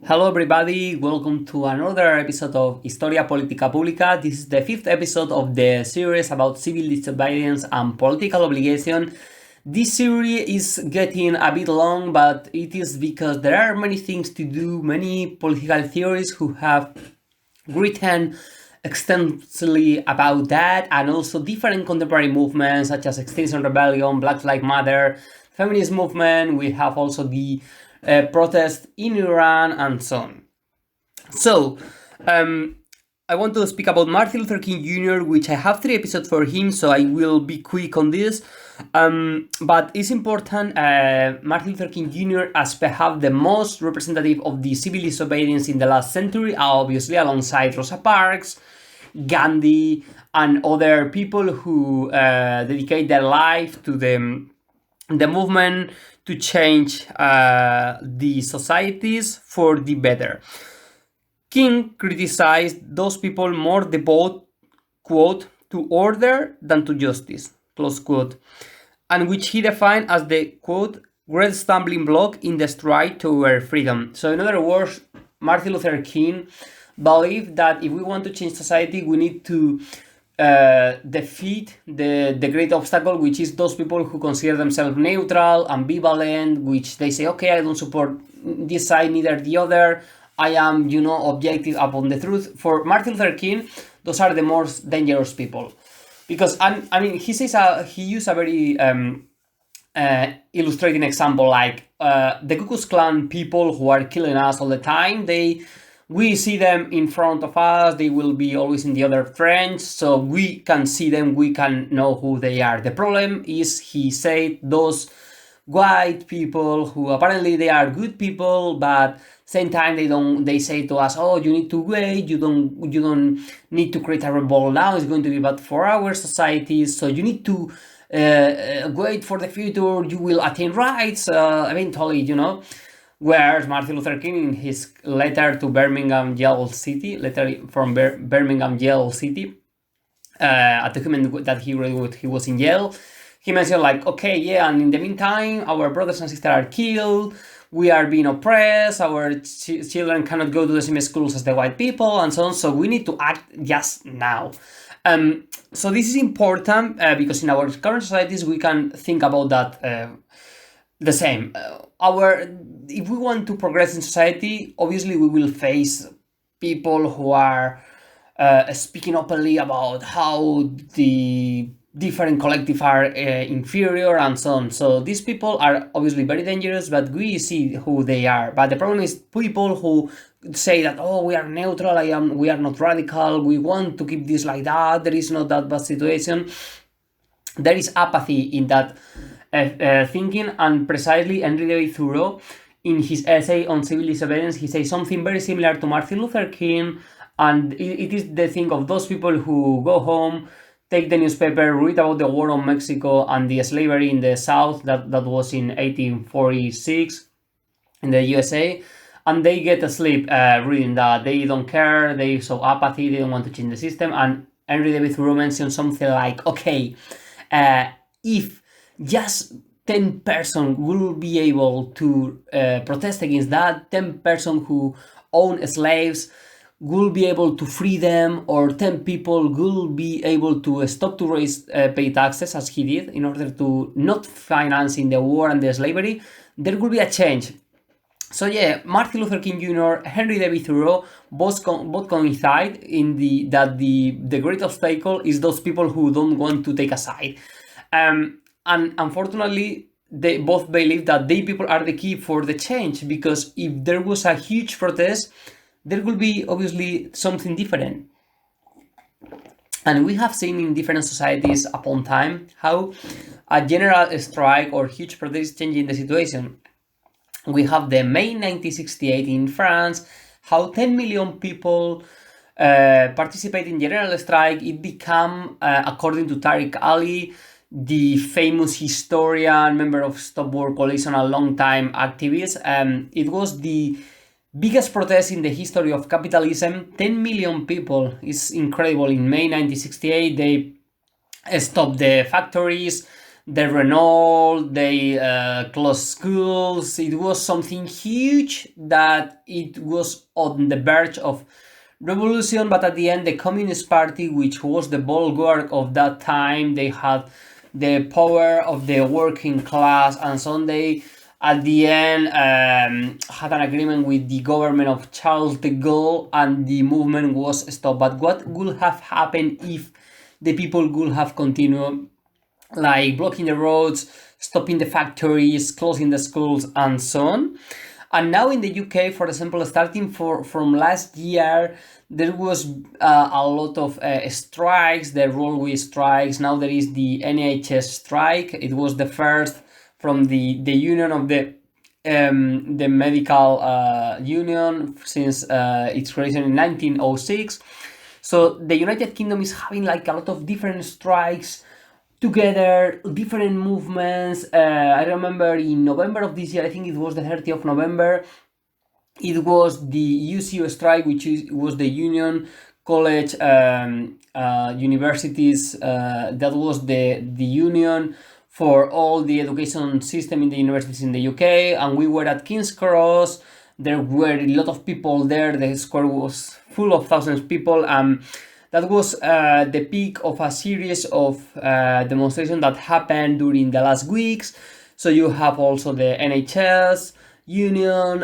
Hello, everybody. Welcome to another episode of Historia Politica Pública. This is the fifth episode of the series about civil disobedience and political obligation. This series is getting a bit long, but it is because there are many things to do, many political theories who have written extensively about that, and also different contemporary movements such as Extinction Rebellion, Black Lives Matter, feminist movement. We have also the protest in Iran and so on. So, I want to speak about Martin Luther King Jr., which I have 3 episodes for him, so I will be quick on this. But it's important, Martin Luther King Jr. as perhaps the most representative of the civil disobedience in the last century, obviously alongside Rosa Parks, Gandhi, and other people who dedicate their life to the movement to change the societies for the better. King criticized those people more devout, quote, to order than to justice, close quote, and which he defined as the, quote, great stumbling block in the stride toward freedom. So in other words, Martin Luther King believed that if we want to change society, we need to defeat the great obstacle, which is those people who consider themselves neutral, ambivalent, which they say, okay, I don't support this side, neither the other. I am, objective upon the truth. For Martin Luther King, those are the most dangerous people. Because, he says he used a very illustrating example, like the Ku Klux Klan people who are killing us all the time. We see them in front of us, they will be always in the other trench, so we can see them, we can know who they are. The problem is, he said, those white people who apparently they are good people, but same time they say to us, oh, you need to wait, you don't need to create a revolt now, it's going to be bad for our societies, so you need to wait for the future, you will attain rights eventually, Whereas Martin Luther King, in his letter to Birmingham Jail City, a document that he wrote when he was in jail, he mentioned like, okay, yeah, and in the meantime, our brothers and sisters are killed, we are being oppressed, our children cannot go to the same schools as the white people, and so on, so we need to act just now. So this is important because in our current societies, we can think about that the same. If we want to progress in society, obviously we will face people who are speaking openly about how the different collectives are inferior and so on. So these people are obviously very dangerous, but we see who they are. But the problem is people who say that, oh, we are neutral, we are not radical, we want to keep this like that, there is not that bad situation. There is apathy in that thinking, and precisely Henry David Thoreau, in his essay on civil disobedience, he says something very similar to Martin Luther King, and it is the thing of those people who go home, take the newspaper, read about the war on Mexico and the slavery in the South that was in 1846 in the USA, and they get asleep reading that. They don't care, they show apathy, they don't want to change the system, and Henry David Thoreau mentioned something like, okay, if just 10 persons will be able to protest against that, 10 persons who own slaves will be able to free them, or 10 people will be able to stop to pay taxes as he did in order to not financing the war and the slavery, there will be a change. So yeah, Martin Luther King Jr., Henry David Thoreau both coincide in that the great obstacle is those people who don't want to take a side. And unfortunately, they both believe that they people are the key for the change, because if there was a huge protest, there will be obviously something different. And we have seen in different societies upon time how a general strike or huge protest is changing the situation. We have the May 1968 in France, how 10 million people participate in general strike. It became, according to Tariq Ali, the famous historian, member of Stop War Coalition, a long-time activist. It was the biggest protest in the history of capitalism. 10 million people is incredible. In May 1968, they stopped the factories, the Renault, they closed schools. It was something huge that it was on the verge of revolution, but at the end, the Communist Party, which was the bulwark of that time, they had the power of the working class, and so on. They, at the end, had an agreement with the government of Charles de Gaulle, and the movement was stopped. But what would have happened if the people would have continued, like blocking the roads, stopping the factories, closing the schools, and so on? And now in the UK, for example, starting from last year, there was a lot of strikes, the railway strikes. Now there is the NHS strike. It was the first from the union of the medical union since its creation in 1906. So the United Kingdom is having like a lot of different strikes together, different movements. I remember in November of this year, I think it was the 30th of November, it was the UCO strike, which was the Union College Universities. That was the union for all the education system in the universities in the UK, and we were at King's Cross. There were a lot of people there. The square was full of thousands of people. That was the peak of a series of demonstrations that happened during the last weeks. So you have also the NHS union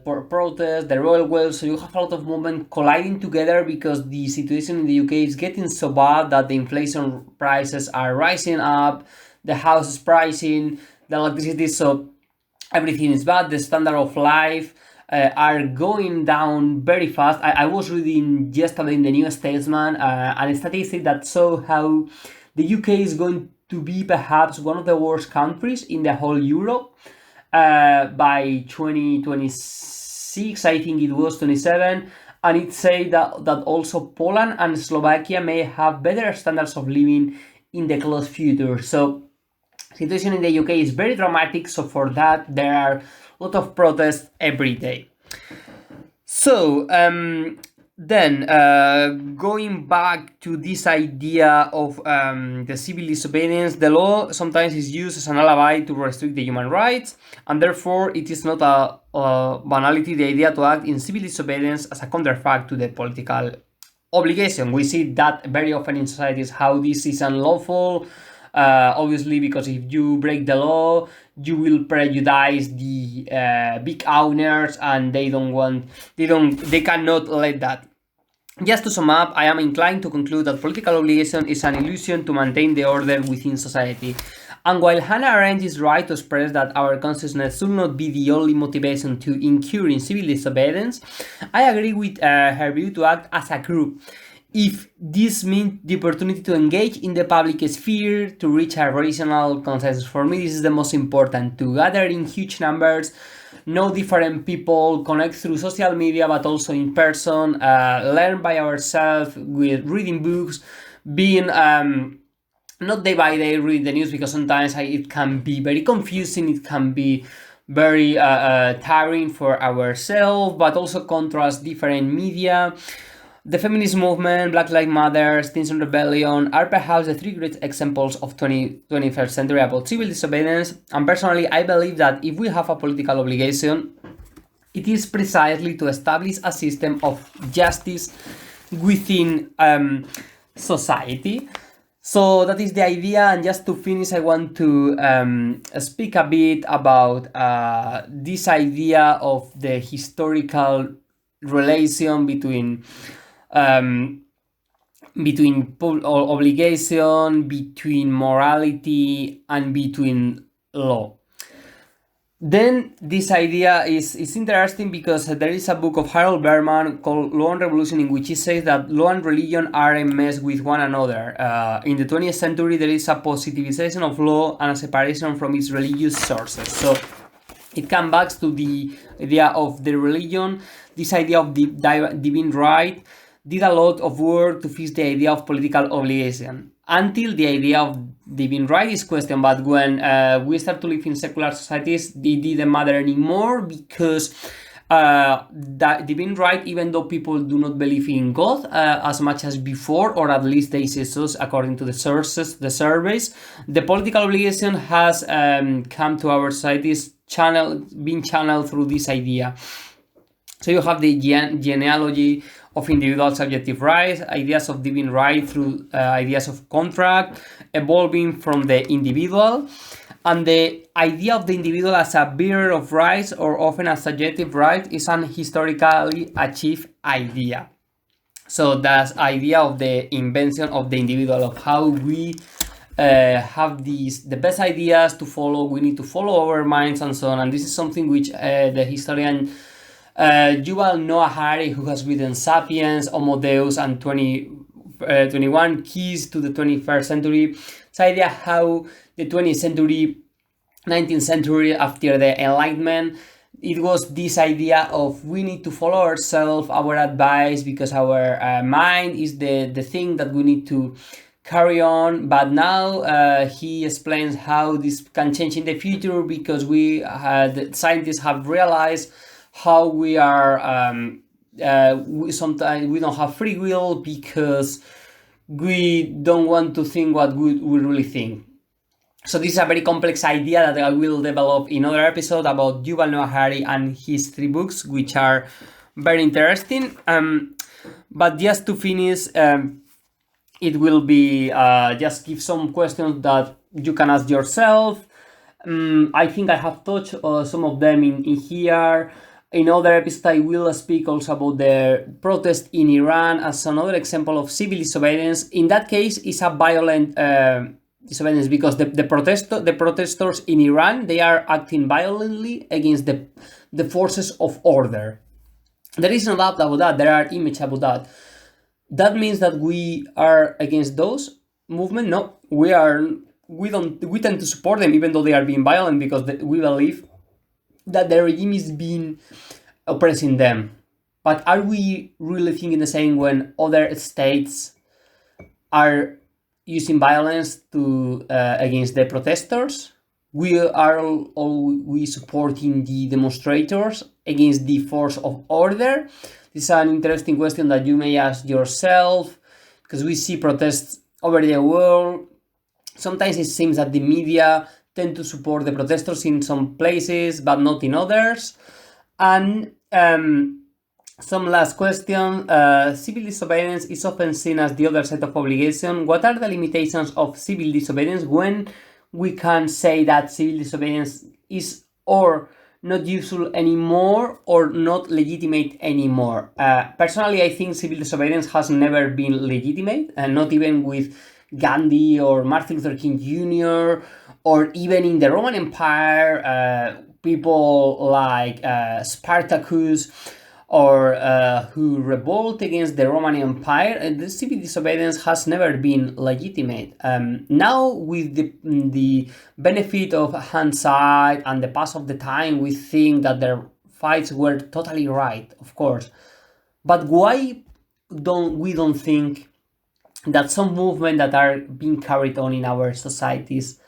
protest, the railways. So you have a lot of movement colliding together because the situation in the UK is getting so bad that the inflation prices are rising up, the houses pricing, the electricity. So everything is bad. The standard of life are going down very fast. I was reading yesterday in the New Statesman a statistic that showed how the UK is going to be perhaps one of the worst countries in the whole Europe by 2026, I think it was 27, and it said that also Poland and Slovakia may have better standards of living in the close future. So situation in the UK is very dramatic, so for that there are a lot of protests every day. So then going back to this idea of the civil disobedience, the law sometimes is used as an alibi to restrict the human rights, and therefore it is not a banality, the idea to act in civil disobedience as a counterfact to the political obligation. We see that very often in societies, how this is unlawful. Obviously, because if you break the law, you will prejudice the big owners, and they cannot let that. Just to sum up, I am inclined to conclude that political obligation is an illusion to maintain the order within society. And while Hannah Arendt is right to express that our consciousness should not be the only motivation to incur in civil disobedience, I agree with her view to act as a group. If this means the opportunity to engage in the public sphere, to reach a rational consensus, for me this is the most important, to gather in huge numbers, know different people, connect through social media, but also in person, learn by ourselves with reading books, being not day by day read the news, because sometimes it can be very confusing, it can be very tiring for ourselves, but also contrast different media. The feminist movement, Black Lives Matter, Extinction Rebellion are perhaps the three great examples of 21st century about civil disobedience, and personally I believe that if we have a political obligation, it is precisely to establish a system of justice within society. So that is the idea, and just to finish, I want to speak a bit about this idea of the historical relation between obligation, between morality, and between law. Then this idea is interesting because there is a book of Harold Berman called Law and Revolution, in which he says that law and religion are a mess with one another. In the 20th century, there is a positivization of law and a separation from its religious sources. So it comes back to the idea of the religion. This idea of the divine right did a lot of work to fix the idea of political obligation, until the idea of divine right is questioned. But when we start to live in secular societies, it didn't matter anymore, because that divine right, even though people do not believe in God as much as before, or at least they say so according to the sources, the surveys. The political obligation has come to our societies being channeled through this idea. So you have the genealogy of individual subjective rights, ideas of divine right through ideas of contract, evolving from the individual, and the idea of the individual as a bearer of rights, or often a subjective right, is an historically achieved idea. So that's idea of the invention of the individual, of how we have the best ideas to follow. We need to follow our minds and so on. And this is something which the historian Yuval Noah Harari, who has written *Sapiens*, *Homo Deus*, and 21 Keys to the 21st Century. It's idea how the 20th century, 19th century, after the Enlightenment, it was this idea of we need to follow ourselves, our advice, because our mind is the thing that we need to carry on. But now he explains how this can change in the future, because the scientists have realized how we are sometimes we don't have free will, because we don't want to think what we really think. So this is a very complex idea that I will develop in other episode about Yuval Noah Harari and his 3 books, which are very interesting. But just to finish, it will be just give some questions that you can ask yourself. I think I have touched some of them in here. In other episodes, I will speak also about the protest in Iran as another example of civil disobedience. In that case, it's a violent disobedience, because the protesters in Iran, they are acting violently against the forces of order. There is no doubt about that. There are images about that. That means that we are against those movements? No, we tend to support them, even though they are being violent, because we believe that the regime is being oppressing them. But are we really thinking the same when other states are using violence against the protesters? We are we supporting the demonstrators against the force of order? This is an interesting question that you may ask yourself, because we see protests over the world. Sometimes it seems that the media tend to support the protesters in some places, but not in others. And some last question. Civil disobedience is often seen as the other side of obligation. What are the limitations of civil disobedience? When we can say that civil disobedience is or not useful anymore, or not legitimate anymore? Personally, I think civil disobedience has never been legitimate, and not even with Gandhi or Martin Luther King Jr., or even in the Roman Empire, people like Spartacus, or who revolt against the Roman Empire, and the civil disobedience has never been legitimate. Now, with the benefit of hindsight and the pass of the time, we think that their fights were totally right, of course. But why don't we think that some movements that are being carried on in our societies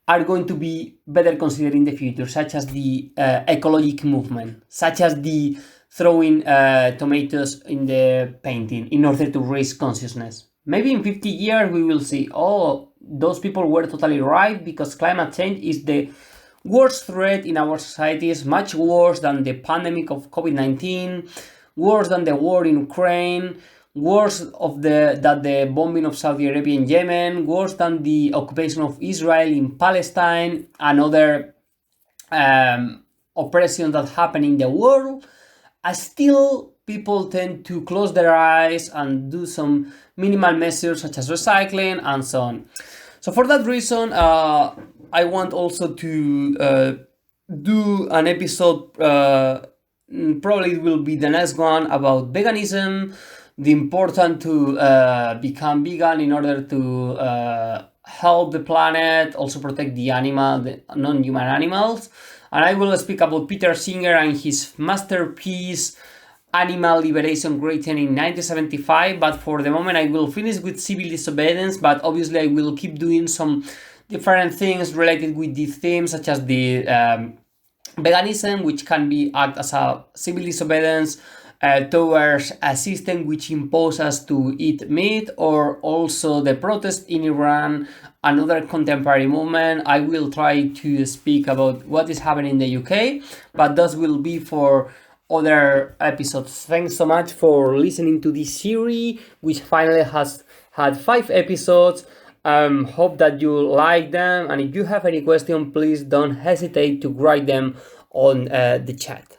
are going to be better considered in the future, such as the ecologic movement, such as the throwing tomatoes in the painting in order to raise consciousness? Maybe in 50 years we will see, oh, those people were totally right, because climate change is the worst threat in our societies, much worse than the pandemic of COVID-19, worse than the war in Ukraine, worse than the bombing of Saudi Arabia in Yemen, worse than the occupation of Israel in Palestine, and other oppressions that happen in the world. Still, people tend to close their eyes and do some minimal measures such as recycling and so on. So for that reason, I want also to do an episode, probably it will be the next one, about veganism, the importance to become vegan in order to help the planet, also protect the non-human animals. And I will speak about Peter Singer and his masterpiece, Animal Liberation written in 1975. But for the moment, I will finish with civil disobedience, but obviously I will keep doing some different things related with these themes, such as the veganism, which can be act as a civil disobedience towards a system which imposes us to eat meat, or also the protest in Iran, another contemporary movement. I will try to speak about what is happening in the UK, but those will be for other episodes. Thanks so much for listening to this series, which finally has had 5 episodes. Hope that you like them, and if you have any question, please don't hesitate to write them on the chat.